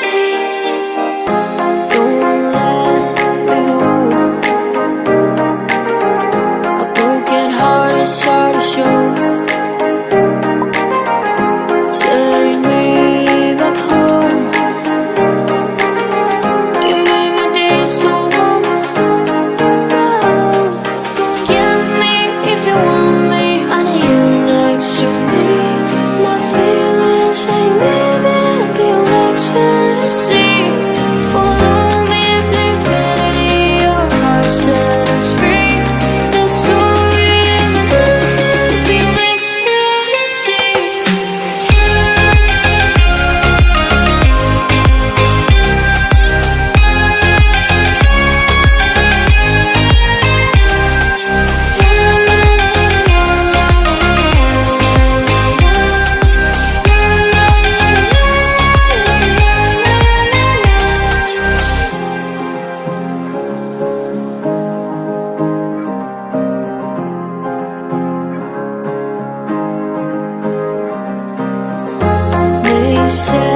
fantasy. Don't let me go. A broken heart is hard to show. Take me back home. You made my day so wonderful. Come get me if you want me. I need you next to me. My feelings ain't living up your next fantasy. Follow me to infinity. Your heart set us free. The story isn't living up your next fantasy. They say